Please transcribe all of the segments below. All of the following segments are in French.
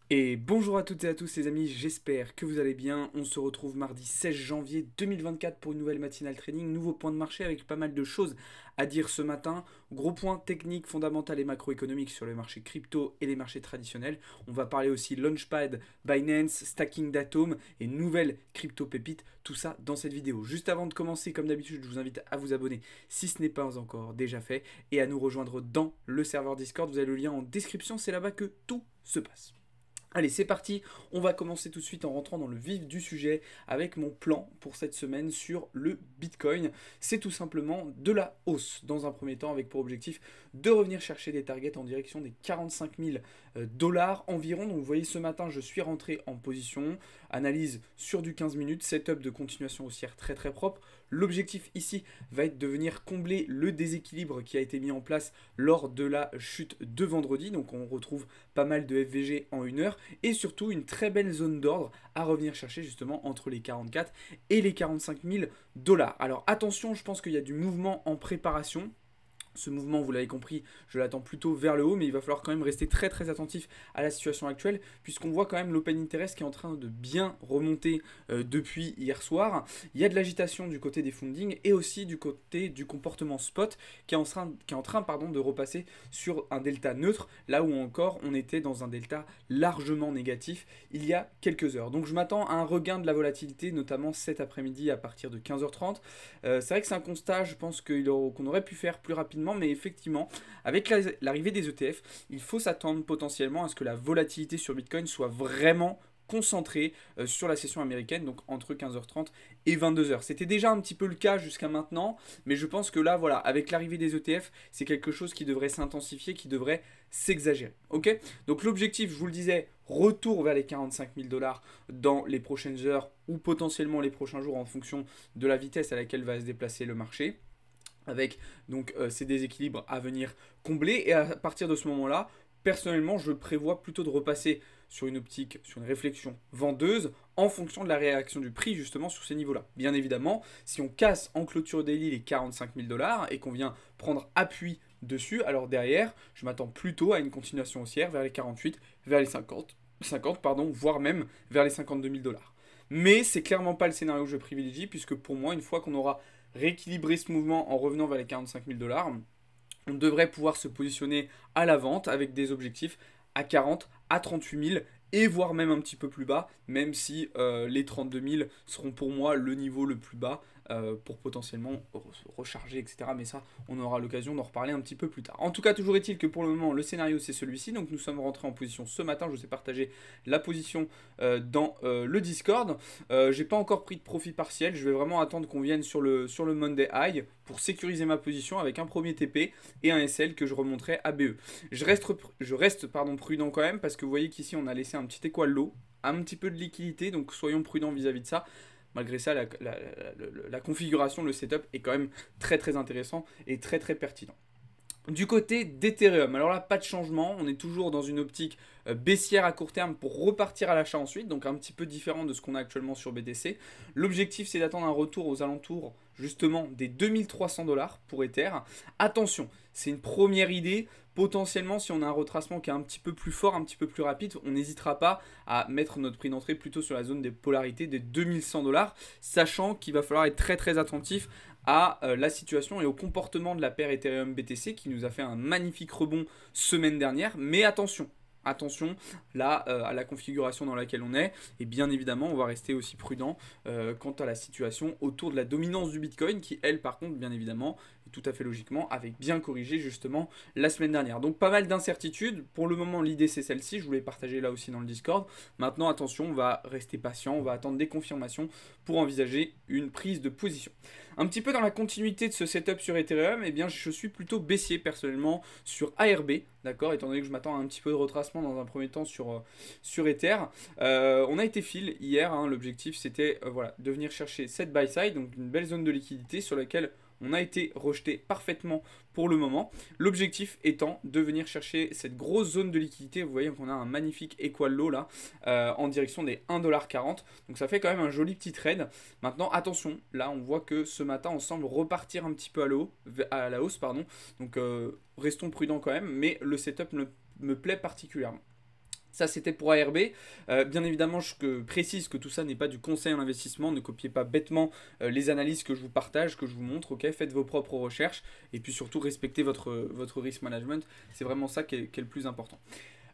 Et bonjour à toutes et à tous les amis, j'espère que vous allez bien. On se retrouve mardi 16 janvier 2024 pour une nouvelle matinale trading, nouveau point de marché avec pas mal de choses à dire ce matin. Gros point technique, fondamental et macroéconomique sur les marchés crypto et les marchés traditionnels. On va parler aussi Launchpad, Binance, Stacking d'Atom et nouvelles crypto pépites. Tout ça dans cette vidéo. Juste avant de commencer, comme d'habitude, je vous invite à vous abonner si ce n'est pas encore déjà fait et à nous rejoindre dans le serveur Discord. Vous avez le lien en description, c'est là-bas que tout se passe. Allez, c'est parti, on va commencer tout de suite en rentrant dans le vif du sujet avec mon plan pour cette semaine sur le Bitcoin. C'est tout simplement de la hausse dans un premier temps avec pour objectif de revenir chercher des targets en direction des 45 000 dollars environ. Donc vous voyez ce matin je suis rentré en position, analyse sur du 15 minutes, setup de continuation haussière très très propre. L'objectif ici va être de venir combler le déséquilibre qui a été mis en place lors de la chute de vendredi. Donc on retrouve pas mal de FVG en une heure et surtout une très belle zone d'ordre à revenir chercher justement entre les 44 et les 45 000 dollars. Alors attention, je pense qu'il y a du mouvement en préparation. Ce mouvement, vous l'avez compris, je l'attends plutôt vers le haut, mais il va falloir quand même rester très très attentif à la situation actuelle, puisqu'on voit quand même l'open interest qui est en train de bien remonter depuis hier soir. Il y a de l'agitation du côté des fundings et aussi du côté du comportement spot qui est en train de repasser sur un delta neutre, là où encore on était dans un delta largement négatif il y a quelques heures. Donc je m'attends à un regain de la volatilité, notamment cet après-midi à partir de 15h30. C'est vrai que c'est un constat, je pense qu'on aurait pu faire plus rapidement, mais effectivement, avec l'arrivée des ETF, il faut s'attendre potentiellement à ce que la volatilité sur Bitcoin soit vraiment concentrée sur la session américaine, donc entre 15h30 et 22h. C'était déjà un petit peu le cas jusqu'à maintenant, mais je pense que là, voilà, avec l'arrivée des ETF, c'est quelque chose qui devrait s'intensifier, qui devrait s'exagérer. Ok. Donc l'objectif, je vous le disais, retour vers les 45 000 dollars dans les prochaines heures ou potentiellement les prochains jours en fonction de la vitesse à laquelle va se déplacer le marché avec donc ces déséquilibres à venir combler. Et à partir de ce moment-là, personnellement, je prévois plutôt de repasser sur une optique, sur une réflexion vendeuse en fonction de la réaction du prix justement sur ces niveaux-là. Bien évidemment, si on casse en clôture daily les 45 000 dollars et qu'on vient prendre appui dessus, alors derrière, je m'attends plutôt à une continuation haussière vers les 48, vers les 50 pardon, voire même vers les 52 000 dollars. Mais c'est clairement pas le scénario que je privilégie, puisque pour moi, une fois qu'on aura rééquilibrer ce mouvement en revenant vers les 45 000 dollars, on devrait pouvoir se positionner à la vente avec des objectifs à 40, à 38 000 et voire même un petit peu plus bas, même si les 32 000 seront pour moi le niveau le plus bas pour potentiellement recharger, etc. Mais ça, on aura l'occasion d'en reparler un petit peu plus tard. En tout cas, toujours est-il que pour le moment, le scénario, c'est celui-ci. Donc nous sommes rentrés en position ce matin. Je vous ai partagé la position dans le Discord. J'ai pas encore pris de profit partiel. Je vais vraiment attendre qu'on vienne sur le Monday High pour sécuriser ma position avec un premier TP et un SL que je remonterai à BE. Je reste prudent quand même parce que vous voyez qu'ici, on a laissé un petit équal low, un petit peu de liquidité. Donc soyons prudents vis-à-vis de ça. Malgré ça, la configuration, le setup est quand même très très intéressant et très très pertinent. Du côté d'Ethereum, alors là, pas de changement, on est toujours dans une optique baissière à court terme pour repartir à l'achat ensuite, donc un petit peu différent de ce qu'on a actuellement sur BTC. L'objectif, c'est d'attendre un retour aux alentours justement des 2300 dollars pour Ether. Attention, c'est une première idée. Potentiellement, si on a un retracement qui est un petit peu plus fort, un petit peu plus rapide, on n'hésitera pas à mettre notre prix d'entrée plutôt sur la zone des polarités des 2100 dollars, sachant qu'il va falloir être très très attentif à la situation et au comportement de la paire Ethereum BTC qui nous a fait un magnifique rebond semaine dernière. Mais attention là à la configuration dans laquelle on est et bien évidemment on va rester aussi prudent quant à la situation autour de la dominance du Bitcoin qui elle par contre bien évidemment et tout à fait logiquement avait bien corrigé justement la semaine dernière. Donc pas mal d'incertitudes, pour le moment l'idée c'est celle-ci, je voulais partager là aussi dans le Discord. Maintenant attention, on va rester patient, on va attendre des confirmations pour envisager une prise de position. Un petit peu dans la continuité de ce setup sur Ethereum, eh bien je suis plutôt baissier personnellement sur ARB, d'accord, étant donné que je m'attends à un petit peu de retracement dans un premier temps sur Ether. On a été fill hier, hein, l'objectif c'était voilà, de venir chercher cette buy side, donc une belle zone de liquidité sur laquelle on a été rejeté parfaitement pour le moment. L'objectif étant de venir chercher cette grosse zone de liquidité. Vous voyez qu'on a un magnifique equal low là en direction des 1,40$. Donc ça fait quand même un joli petit trade. Maintenant attention, là on voit que ce matin on semble repartir un petit peu à la hausse. Pardon. Donc restons prudents quand même, mais le setup me plaît particulièrement. Ça, c'était pour ARB. Bien évidemment, je précise que tout ça n'est pas du conseil en investissement. Ne copiez pas bêtement les analyses que je vous partage, que je vous montre. Ok, faites vos propres recherches et puis surtout respectez votre risk management. C'est vraiment ça qui est le plus important.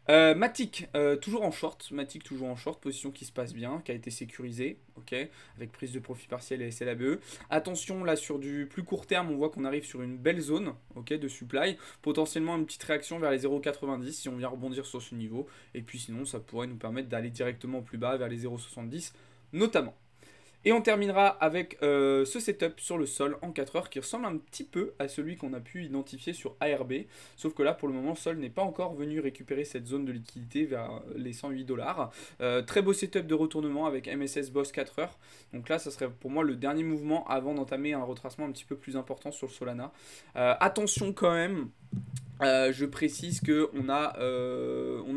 Matic, toujours en short. Matic, toujours en short. Position qui se passe bien, qui a été sécurisée. Ok, avec prise de profit partiel et SLABE. Attention, là, sur du plus court terme, on voit qu'on arrive sur une belle zone, ok, de supply. Potentiellement une petite réaction vers les 0,90 si on vient rebondir sur ce niveau. Et puis sinon, ça pourrait nous permettre d'aller directement plus bas vers les 0,70 notamment. Et on terminera avec ce setup sur le sol en 4 heures qui ressemble un petit peu à celui qu'on a pu identifier sur ARB. Sauf que là, pour le moment, le sol n'est pas encore venu récupérer cette zone de liquidité vers les 108 dollars. Très beau setup de retournement avec MSS Boss 4 heures. Donc là, ça serait pour moi le dernier mouvement avant d'entamer un retracement un petit peu plus important sur le Solana. Attention quand même. Je précise qu'on a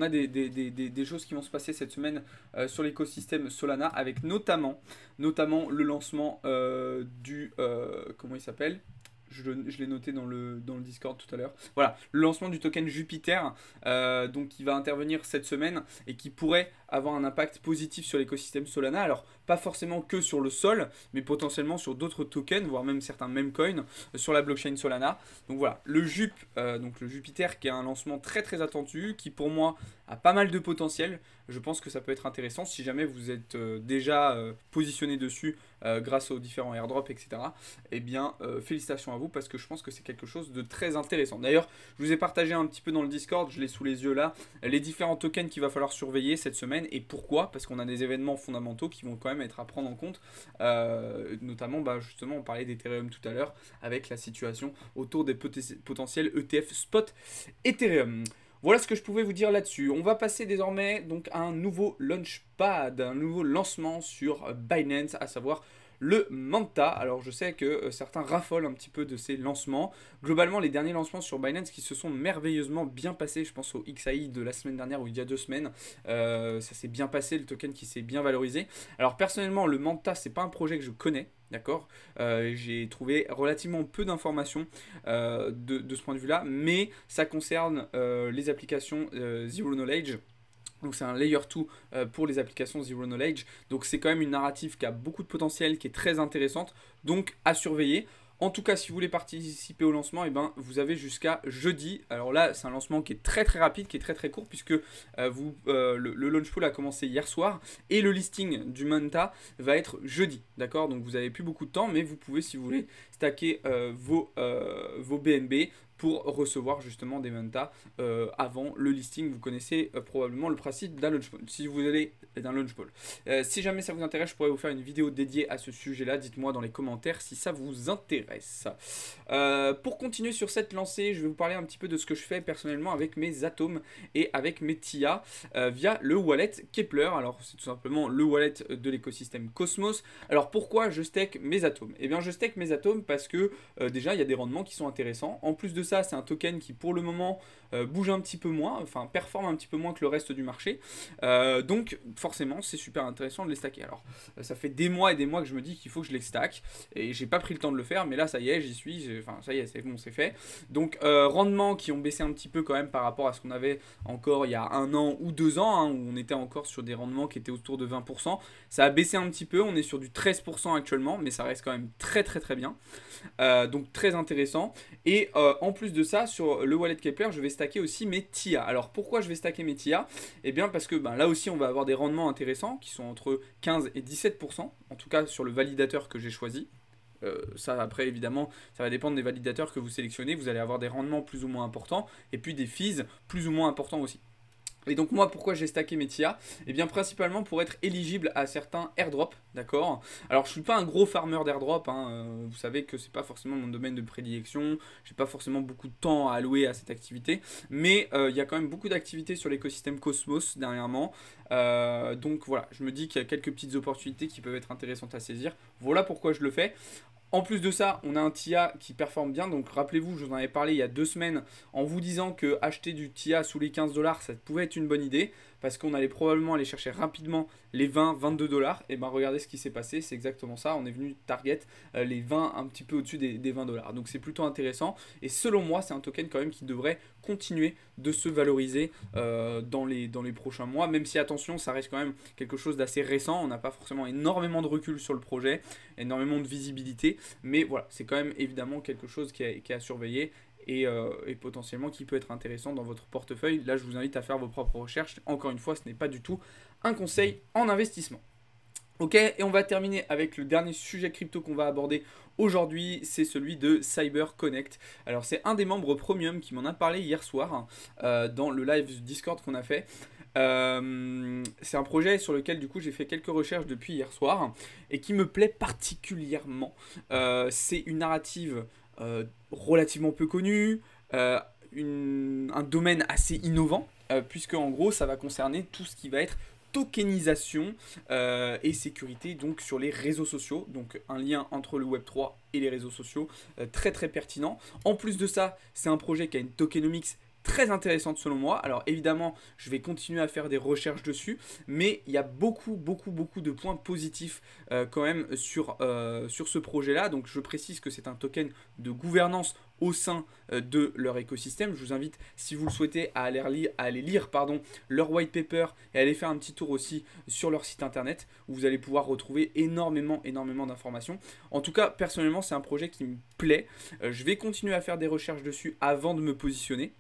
des choses qui vont se passer cette semaine sur l'écosystème Solana avec notamment le lancement comment il s'appelle ? Je l'ai noté dans le Discord tout à l'heure. Voilà, le lancement du token Jupiter, donc qui va intervenir cette semaine et qui pourrait avoir un impact positif sur l'écosystème Solana. Alors, pas forcément que sur le sol, mais potentiellement sur d'autres tokens, voire même certains meme coins sur la blockchain Solana. Donc voilà, donc le Jupiter qui est un lancement très très attendu, qui pour moi a pas mal de potentiel. Je pense que ça peut être intéressant si jamais vous êtes déjà positionné dessus grâce aux différents airdrops, etc. Eh bien, félicitations à vous parce que je pense que c'est quelque chose de très intéressant. D'ailleurs, je vous ai partagé un petit peu dans le Discord, je l'ai sous les yeux là, les différents tokens qu'il va falloir surveiller cette semaine. Et pourquoi? Parce qu'on a des événements fondamentaux qui vont quand même être à prendre en compte. Notamment, justement, on parlait d'Ethereum tout à l'heure avec la situation autour des potentiels ETF spot Ethereum. Voilà ce que je pouvais vous dire là-dessus. On va passer désormais donc à un nouveau launchpad, un nouveau lancement sur Binance, à savoir le Manta. Alors je sais que certains raffolent un petit peu de ces lancements. Globalement, les derniers lancements sur Binance qui se sont merveilleusement bien passés, je pense au XAI de la semaine dernière ou il y a 2 semaines, ça s'est bien passé, le token qui s'est bien valorisé. Alors personnellement, le Manta, c'est pas un projet que je connais. D'accord, j'ai trouvé relativement peu d'informations de ce point de vue-là, mais ça concerne les applications Zero Knowledge. Donc c'est un layer 2 pour les applications Zero Knowledge. Donc c'est quand même une narrative qui a beaucoup de potentiel, qui est très intéressante, donc à surveiller. En tout cas, si vous voulez participer au lancement, eh ben, vous avez jusqu'à jeudi. Alors là, c'est un lancement qui est très très rapide, qui est très très court, puisque le launch pool a commencé hier soir et le listing du Manta va être jeudi. D'accord? Donc vous n'avez plus beaucoup de temps, mais vous pouvez, si vous voulez, stacker vos BNB pour recevoir justement des Manta avant le listing. Vous connaissez probablement le principe d'un launch pool, si vous allez d'un launch pool. Si jamais ça vous intéresse, je pourrais vous faire une vidéo dédiée à ce sujet-là. Dites-moi dans les commentaires si ça vous intéresse. Pour continuer sur cette lancée, je vais vous parler un petit peu de ce que je fais personnellement avec mes atomes et avec mes TIA via le wallet Kepler. Alors c'est tout simplement le wallet de l'écosystème Cosmos. Alors pourquoi je stake mes atomes? Eh bien je stake mes atomes parce que déjà il y a des rendements qui sont intéressants. En plus de ça, c'est un token qui pour le moment bouge un petit peu moins, enfin performe un petit peu moins que le reste du marché. Donc forcément c'est super intéressant de les stacker. Alors ça fait des mois et des mois que je me dis qu'il faut que je les stack et j'ai pas pris le temps de le faire, mais là ça y est, j'y suis, enfin ça y est, c'est bon, c'est fait. Donc rendements qui ont baissé un petit peu quand même par rapport à ce qu'on avait encore il y a 1 an ou 2 ans, hein, où on était encore sur des rendements qui étaient autour de 20%. Ça a baissé un petit peu, on est sur du 13% actuellement, mais ça reste quand même très très très bien. Donc très intéressant. Et en plus de ça, sur le wallet Kepler, je vais stacker aussi mes TIA. Alors pourquoi je vais stacker mes TIA? Eh bien parce que là aussi on va avoir des rendements intéressants qui sont entre 15 et 17%, en tout cas sur le validateur que j'ai choisi. Ça après évidemment ça va dépendre des validateurs que vous sélectionnez, vous allez avoir des rendements plus ou moins importants et puis des fees plus ou moins importants aussi. Et donc moi pourquoi j'ai stacké mes TIA? Eh bien principalement pour être éligible à certains airdrops, d'accord? Alors je suis pas un gros farmer d'airdrop, hein, vous savez que c'est pas forcément mon domaine de prédilection, j'ai pas forcément beaucoup de temps à allouer à cette activité, mais il y a quand même beaucoup d'activités sur l'écosystème Cosmos dernièrement, donc voilà, je me dis qu'il y a quelques petites opportunités qui peuvent être intéressantes à saisir, voilà pourquoi je le fais. En plus de ça, on a un TIA qui performe bien, donc rappelez-vous, je vous en avais parlé il y a 2 semaines en vous disant que acheter du TIA sous les 15 $, ça pouvait être une bonne idée, parce qu'on allait probablement aller chercher rapidement les 20-22 dollars. Et ben regardez ce qui s'est passé, c'est exactement ça. On est venu target les 20 un petit peu au-dessus des 20 dollars. Donc c'est plutôt intéressant. Et selon moi, c'est un token quand même qui devrait continuer de se valoriser dans les prochains mois. Même si, attention, ça reste quand même quelque chose d'assez récent. On n'a pas forcément énormément de recul sur le projet, énormément de visibilité. Mais voilà, c'est quand même évidemment quelque chose qui est à surveiller. Et potentiellement qui peut être intéressant dans votre portefeuille. Là, je vous invite à faire vos propres recherches. Encore une fois, ce n'est pas du tout un conseil en investissement. Ok, et on va terminer avec le dernier sujet crypto qu'on va aborder aujourd'hui, c'est celui de CyberConnect. Alors c'est un des membres premium qui m'en a parlé hier soir dans le live Discord qu'on a fait. C'est un projet sur lequel du coup j'ai fait quelques recherches depuis hier soir et qui me plaît particulièrement. C'est une narrative relativement peu connue, un domaine assez innovant, puisque en gros ça va concerner tout ce qui va être tokenisation et sécurité donc sur les réseaux sociaux, donc un lien entre le Web3 et les réseaux sociaux très très pertinent. En plus de ça, c'est un projet qui a une tokenomics très intéressante selon moi. Alors évidemment, je vais continuer à faire des recherches dessus, mais il y a beaucoup de points positifs quand même sur ce projet-là. Donc je précise que c'est un token de gouvernance au sein de leur écosystème. Je vous invite, si vous le souhaitez, à aller lire leur white paper et à aller faire un petit tour aussi sur leur site internet où vous allez pouvoir retrouver énormément d'informations. En tout cas, personnellement, c'est un projet qui me plaît. Je vais continuer à faire des recherches dessus avant de me positionner,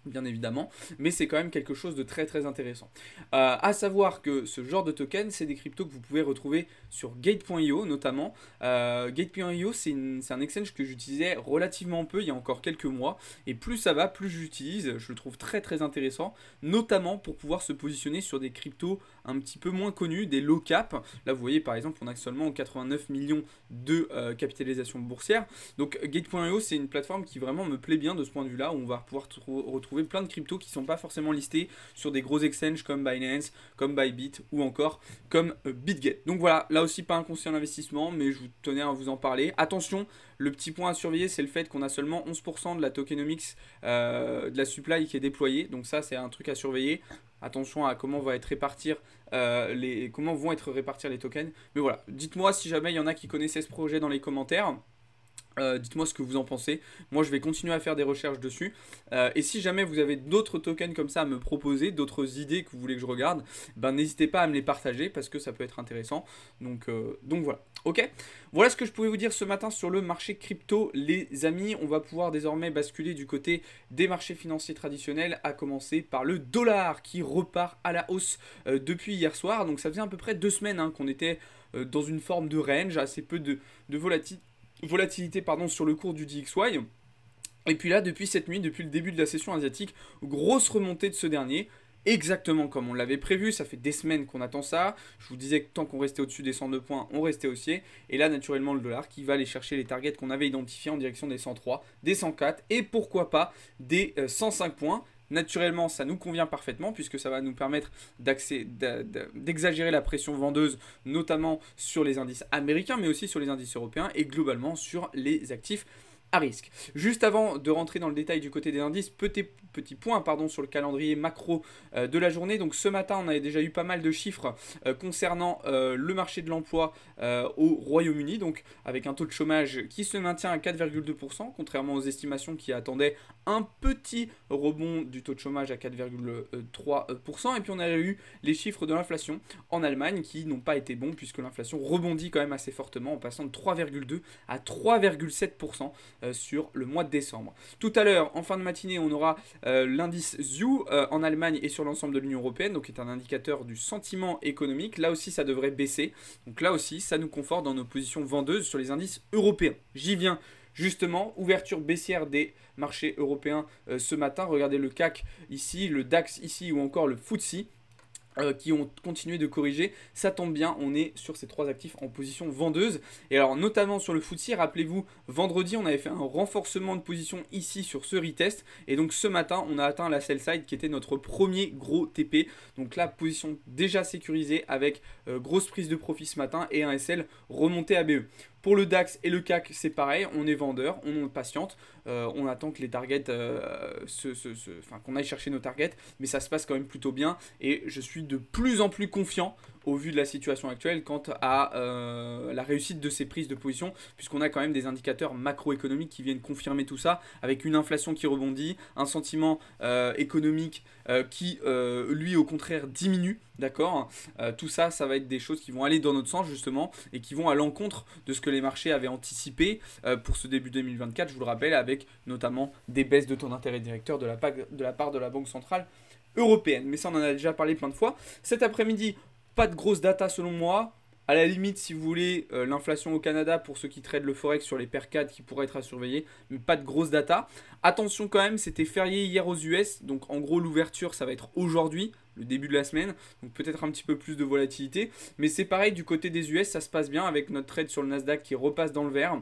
bien évidemment, mais c'est quand même quelque chose de très très intéressant. À savoir que ce genre de token, c'est des cryptos que vous pouvez retrouver sur Gate.io notamment. Gate.io, c'est un exchange que j'utilisais relativement peu il y a encore quelques mois, et plus ça va, plus j'utilise. Je le trouve très très intéressant, notamment pour pouvoir se positionner sur des cryptos un petit peu moins connus, des low cap. Là vous voyez par exemple, on a seulement 89 millions de capitalisation boursière. Donc Gate.io, c'est une plateforme qui vraiment me plaît bien de ce point de vue là, où on va pouvoir retrouver plein de cryptos qui ne sont pas forcément listés sur des gros exchanges comme Binance, comme Bybit ou encore comme BitGet. Donc voilà, là aussi pas un conseil en investissement, mais je vous tenais à vous en parler. Attention, le petit point à surveiller, c'est le fait qu'on a seulement 11% de la tokenomics de la supply qui est déployée. Donc ça, c'est un truc à surveiller. Attention à comment vont être répartis les tokens. Mais voilà, dites-moi si jamais il y en a qui connaissaient ce projet dans les commentaires. Dites-moi ce que vous en pensez. Moi je vais continuer à faire des recherches dessus et si jamais vous avez d'autres tokens comme ça à me proposer, d'autres idées que vous voulez que je regarde, ben n'hésitez pas à me les partager parce que ça peut être intéressant. Donc voilà, ok. Voilà ce que je pouvais vous dire ce matin sur le marché crypto, les amis. On va pouvoir désormais basculer du côté des marchés financiers traditionnels, à commencer par le dollar qui repart à la hausse depuis hier soir. Donc ça faisait à peu près 2 semaines qu'on était dans une forme de range, assez peu de volatilité sur le cours du DXY. Et puis là, depuis cette nuit, depuis le début de la session asiatique, grosse remontée de ce dernier, exactement comme on l'avait prévu. Ça fait des semaines qu'on attend ça. Je vous disais que tant qu'on restait au-dessus des 102 points, on restait haussier. Et là, naturellement, le dollar qui va aller chercher les targets qu'on avait identifiés en direction des 103, des 104 et pourquoi pas des 105 points. Naturellement, ça nous convient parfaitement puisque ça va nous permettre d'exagérer la pression vendeuse, notamment sur les indices américains, mais aussi sur les indices européens et globalement sur les actifs à risque. Juste avant de rentrer dans le détail du côté des indices, petit point sur le calendrier macro de la journée. Donc ce matin, on avait déjà eu pas mal de chiffres concernant le marché de l'emploi au Royaume-Uni, donc avec un taux de chômage qui se maintient à 4,2%, contrairement aux estimations qui attendaient un petit rebond du taux de chômage à 4,3%. Et puis on a eu les chiffres de l'inflation en Allemagne qui n'ont pas été bons puisque l'inflation rebondit quand même assez fortement en passant de 3,2 à 3,7% sur le mois de décembre. Tout à l'heure, en fin de matinée, on aura l'indice ZEW en Allemagne et sur l'ensemble de l'Union européenne, donc qui est un indicateur du sentiment économique. Là aussi, ça devrait baisser. Donc là aussi, ça nous conforte dans nos positions vendeuses sur les indices européens. J'y viens. Justement, ouverture baissière des marchés européens ce matin. Regardez le CAC ici, le DAX ici ou encore le FTSE. Qui ont continué de corriger. Ça tombe bien, on est sur ces trois actifs en position vendeuse. Et alors notamment sur le FTSE, rappelez-vous, vendredi on avait fait un renforcement de position ici sur ce retest. Et donc ce matin on a atteint la sell side qui était notre premier gros TP. Donc là position déjà sécurisée avec grosse prise de profit ce matin et un SL remonté à BE. Pour le DAX et le CAC, c'est pareil, on est vendeur, on patiente, on attend que les targets, qu'on aille chercher nos targets, mais ça se passe quand même plutôt bien et je suis de plus en plus confiant au vu de la situation actuelle quant à la réussite de ces prises de position, puisqu'on a quand même des indicateurs macroéconomiques qui viennent confirmer tout ça, avec une inflation qui rebondit, un sentiment économique qui, lui, au contraire, diminue, d'accord. Tout ça, ça va être des choses qui vont aller dans notre sens, justement, et qui vont à l'encontre de ce que les marchés avaient anticipé pour ce début 2024, je vous le rappelle, avec notamment des baisses de taux d'intérêt directeur de la part de la Banque Centrale Européenne. Mais ça, on en a déjà parlé plein de fois. Cet après-midi, pas de grosse data selon moi. À la limite, si vous voulez, l'inflation au Canada pour ceux qui traitent le forex sur les paires 4 qui pourraient être à surveiller, mais pas de grosse data. Attention quand même, c'était férié hier aux US, donc en gros l'ouverture ça va être aujourd'hui, le début de la semaine, donc peut-être un petit peu plus de volatilité. Mais c'est pareil, du côté des US, ça se passe bien avec notre trade sur le Nasdaq qui repasse dans le vert.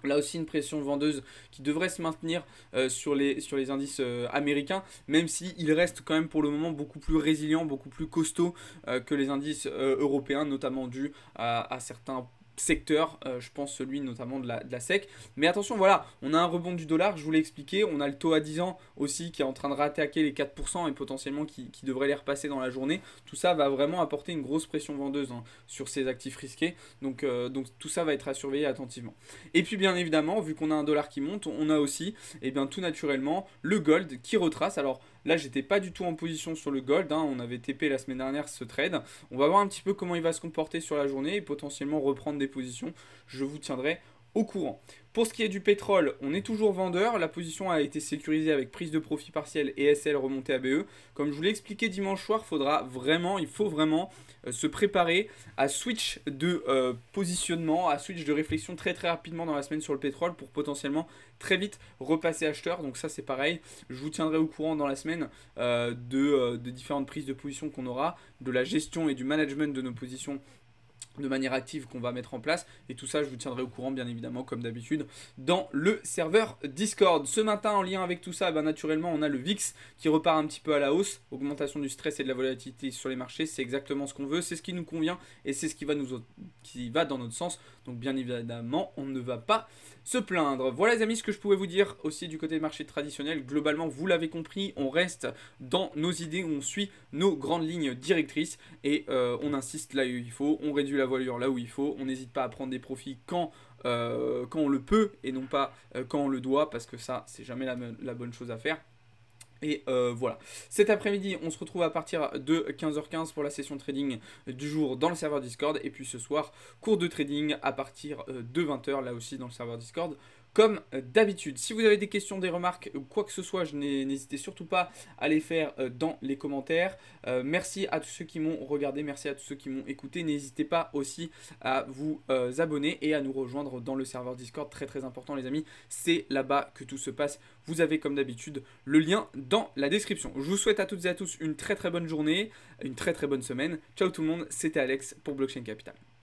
Là aussi une pression vendeuse qui devrait se maintenir sur les indices américains, même s'il reste quand même pour le moment beaucoup plus résilient, beaucoup plus costaud que les indices européens, notamment dû à certains secteur, je pense celui notamment de la SEC. Mais attention, voilà, on a un rebond du dollar, je vous l'ai expliqué, on a le taux à 10 ans aussi qui est en train de rattaquer les 4% et potentiellement qui devrait les repasser dans la journée. Tout ça va vraiment apporter une grosse pression vendeuse sur ces actifs risqués, donc tout ça va être à surveiller attentivement. Et puis bien évidemment, vu qu'on a un dollar qui monte, on a aussi, et bien tout naturellement, le gold qui retrace. Alors là, j'étais pas du tout en position sur le gold, on avait TP la semaine dernière ce trade. On va voir un petit peu comment il va se comporter sur la journée et potentiellement reprendre des positions. Je vous tiendrai au courant. Pour ce qui est du pétrole, on est toujours vendeur. La position a été sécurisée avec prise de profit partiel et SL remontée à BE. Comme je vous l'ai expliqué dimanche soir, il faut vraiment se préparer à switch de positionnement, à switch de réflexion très très rapidement dans la semaine sur le pétrole pour potentiellement très vite repasser acheteur. Donc ça c'est pareil. Je vous tiendrai au courant dans la semaine de différentes prises de position qu'on aura, de la gestion et du management de nos positions de manière active qu'on va mettre en place, et tout ça je vous tiendrai au courant bien évidemment comme d'habitude dans le serveur Discord. Ce matin en lien avec tout ça, naturellement on a le VIX qui repart un petit peu à la hausse, augmentation du stress et de la volatilité sur les marchés, c'est exactement ce qu'on veut, c'est ce qui nous convient et c'est ce qui va dans notre sens, donc bien évidemment on ne va pas se plaindre. Voilà les amis ce que je pouvais vous dire aussi du côté des marchés traditionnels. Globalement vous l'avez compris, on reste dans nos idées, on suit nos grandes lignes directrices et on insiste là où il faut, on réduit la voilure là où il faut, on n'hésite pas à prendre des profits quand on le peut et non pas quand on le doit, parce que ça c'est jamais la bonne chose à faire. Et voilà, cet après-midi on se retrouve à partir de 15h15 pour la session trading du jour dans le serveur Discord, et puis ce soir cours de trading à partir de 20h là aussi dans le serveur Discord comme d'habitude. Si vous avez des questions, des remarques ou quoi que ce soit, n'hésitez surtout pas à les faire dans les commentaires. Merci à tous ceux qui m'ont regardé, merci à tous ceux qui m'ont écouté. N'hésitez pas aussi à vous abonner et à nous rejoindre dans le serveur Discord, très très important les amis, c'est là-bas que tout se passe. Vous avez comme d'habitude le lien dans la description. Je vous souhaite à toutes et à tous une très très bonne journée, une très très bonne semaine. Ciao tout le monde, c'était Alex pour Blockchain Capital.